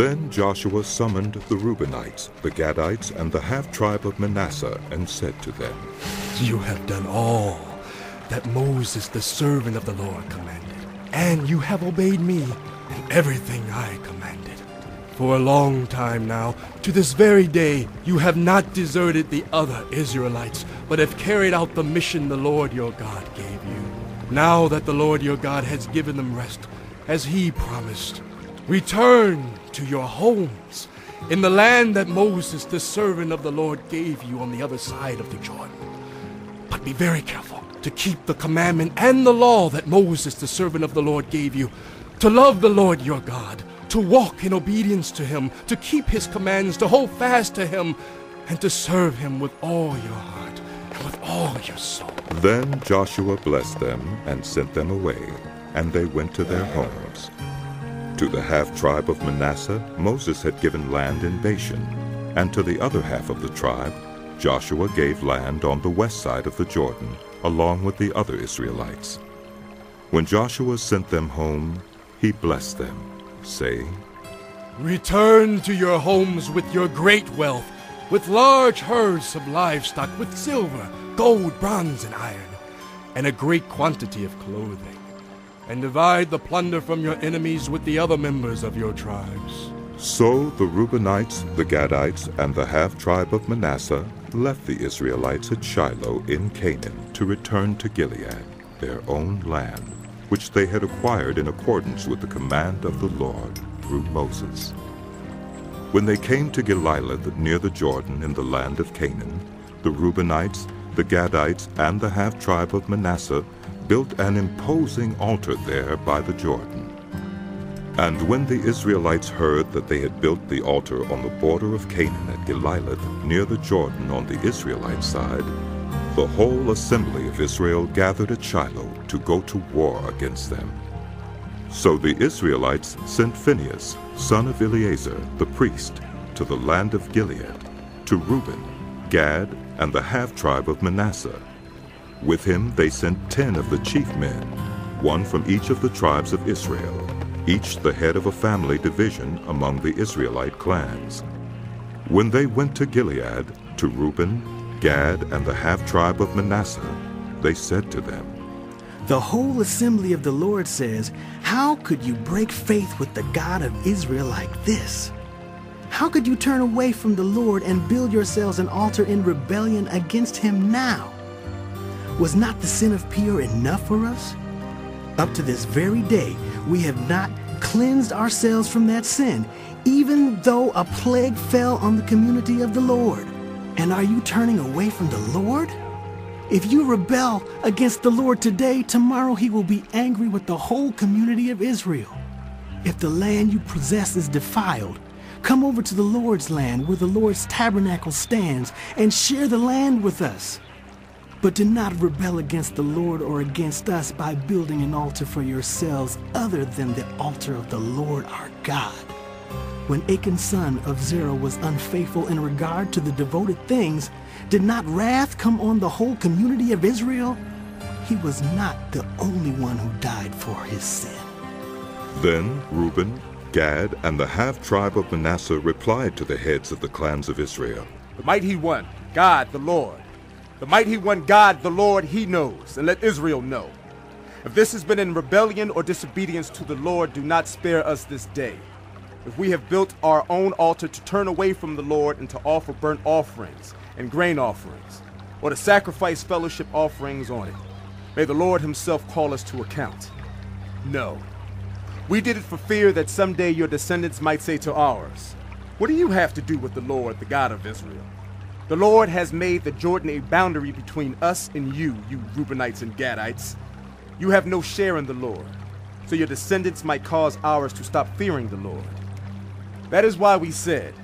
Then Joshua summoned the Reubenites, the Gadites, and the half-tribe of Manasseh, and said to them, You have done all that Moses, the servant of the Lord, commanded, and you have obeyed me in everything I commanded. For a long time now, to this very day, you have not deserted the other Israelites, but have carried out the mission the Lord your God gave you. Now that the Lord your God has given them rest, as he promised, return to your homes in the land that Moses, the servant of the Lord, gave you on the other side of the Jordan. But be very careful to keep the commandment and the law that Moses, the servant of the Lord, gave you, to love the Lord your God, to walk in obedience to him, to keep his commands, to hold fast to him, and to serve him with all your heart and with all your soul. Then Joshua blessed them and sent them away, and they went to their homes. To the half-tribe of Manasseh, Moses had given land in Bashan, and to the other half of the tribe, Joshua gave land on the west side of the Jordan, along with the other Israelites. When Joshua sent them home, he blessed them, saying, Return to your homes with your great wealth, with large herds of livestock, with silver, gold, bronze, and iron, and a great quantity of clothing. And divide the plunder from your enemies with the other members of your tribes. So the Reubenites, the Gadites, and the half-tribe of Manasseh left the Israelites at Shiloh in Canaan to return to Gilead, their own land, which they had acquired in accordance with the command of the Lord through Moses. When they came to Gilead near the Jordan in the land of Canaan, the Reubenites, the Gadites, and the half-tribe of Manasseh built an imposing altar there by the Jordan. And when the Israelites heard that they had built the altar on the border of Canaan at Gilead near the Jordan on the Israelite side, the whole assembly of Israel gathered at Shiloh to go to war against them. So the Israelites sent Phinehas, son of Eleazar, the priest, to the land of Gilead, to Reuben, Gad, and the half-tribe of Manasseh. With him they sent 10 of the chief men, one from each of the tribes of Israel, each the head of a family division among the Israelite clans. When they went to Gilead, to Reuben, Gad, and the half-tribe of Manasseh, they said to them, The whole assembly of the Lord says, How could you break faith with the God of Israel like this? How could you turn away from the Lord and build yourselves an altar in rebellion against him now? Was not the sin of Peor enough for us? Up to this very day, we have not cleansed ourselves from that sin, even though a plague fell on the community of the Lord. And are you turning away from the Lord? If you rebel against the Lord today, tomorrow he will be angry with the whole community of Israel. If the land you possess is defiled, come over to the Lord's land where the Lord's tabernacle stands and share the land with us. But do not rebel against the Lord or against us by building an altar for yourselves other than the altar of the Lord our God. When Achan son of Zerah was unfaithful in regard to the devoted things, did not wrath come on the whole community of Israel? He was not the only one who died for his sin. Then Reuben, Gad, and the half-tribe of Manasseh replied to the heads of the clans of Israel, The mighty one, God the Lord. The mighty one, God the Lord, he knows, and let Israel know. If this has been in rebellion or disobedience to the Lord, do not spare us this day. If we have built our own altar to turn away from the Lord and to offer burnt offerings and grain offerings, or to sacrifice fellowship offerings on it, may the Lord himself call us to account. No. We did it for fear that someday your descendants might say to ours, What do you have to do with the Lord, the God of Israel? The Lord has made the Jordan a boundary between us and you Reubenites and Gadites. You have no share in the Lord, so your descendants might cause ours to stop fearing the Lord. That is why we said,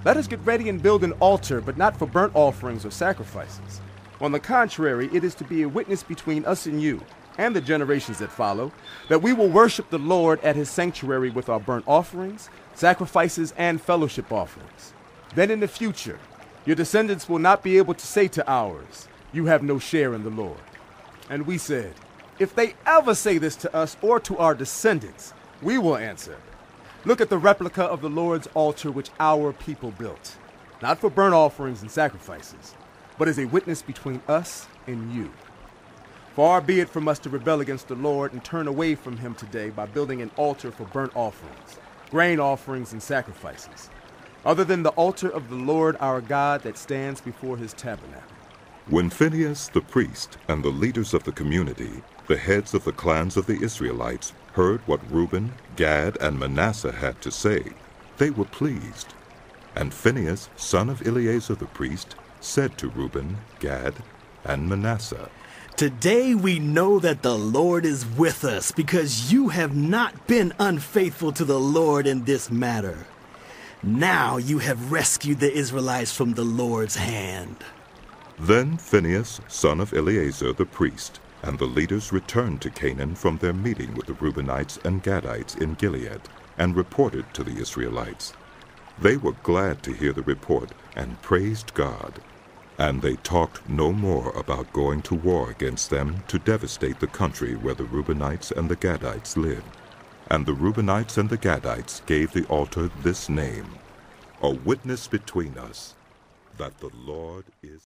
Let us get ready and build an altar, but not for burnt offerings or sacrifices. On the contrary, it is to be a witness between us and you, and the generations that follow, that we will worship the Lord at his sanctuary with our burnt offerings, sacrifices, and fellowship offerings. Then in the future, your descendants will not be able to say to ours, You have no share in the Lord. And we said, If they ever say this to us or to our descendants, we will answer, Look at the replica of the Lord's altar which our people built, not for burnt offerings and sacrifices, but as a witness between us and you. Far be it from us to rebel against the Lord and turn away from him today by building an altar for burnt offerings, grain offerings, and sacrifices, other than the altar of the Lord our God that stands before his tabernacle. When Phinehas the priest and the leaders of the community, the heads of the clans of the Israelites, heard what Reuben, Gad, and Manasseh had to say, they were pleased. And Phinehas, son of Eleazar the priest, said to Reuben, Gad, and Manasseh, Today we know that the Lord is with us, because you have not been unfaithful to the Lord in this matter. Now you have rescued the Israelites from the Lord's hand. Then Phinehas, son of Eleazar the priest, and the leaders returned to Canaan from their meeting with the Reubenites and Gadites in Gilead, and reported to the Israelites. They were glad to hear the report, and praised God. And they talked no more about going to war against them to devastate the country where the Reubenites and the Gadites lived. And the Reubenites and the Gadites gave the altar this name, A Witness Between Us, that the Lord is